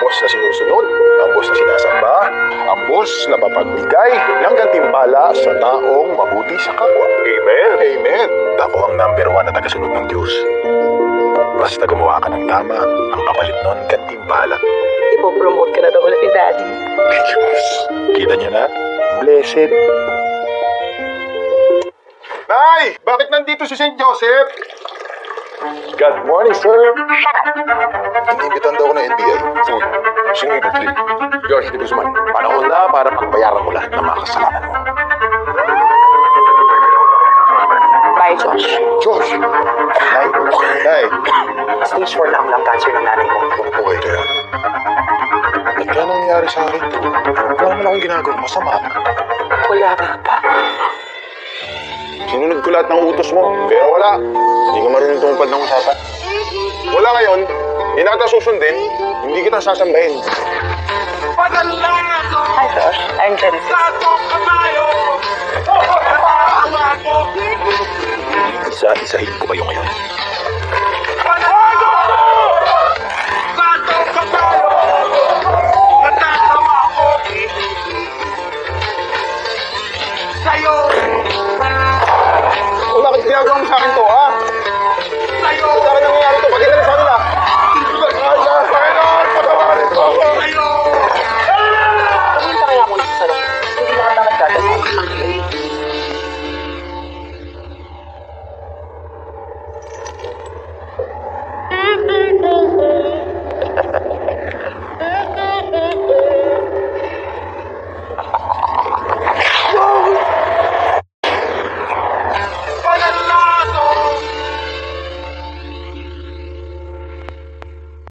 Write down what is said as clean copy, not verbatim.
boss na sinusunod, ang boss na sinasamba, ang boss na papagbigay ng gantimpala sa taong mabuti sa kapwa. Amen. Amen. Ako ang number 1 na tagasunod ng Diyos. Basta gumawa ka ng tama, ang kapalit nun, gantimpala. Ipopromote ka na daw ulit ni Daddy. Diyos. Kita niyo na? Blessed. Nay! Bakit nandito si St. Joseph? Good morning, sir. Inimbitan daw ako ng NBI. Food. Sino yung tutli? George de Guzman. Panahon na para pagbayaran mo lahat ng mga kasalanan mo. Bye, Josh. George! Nay! Nay! Stage 4 na ang lung cancer ng nanay ko. Okay kaya. At kaya nangyayari sa akin to? Wala naman akong ginagawang masama. Wala ka pa. Sinunod ko lahat ng utos mo, pero wala. Hindi ka marunong tumupad ng usapan. Wala ngayon, hindi na kita susundin, hindi kita sasambahin. Hi, Josh. I'm Genesis. Isa-isahin ko kayo ngayon.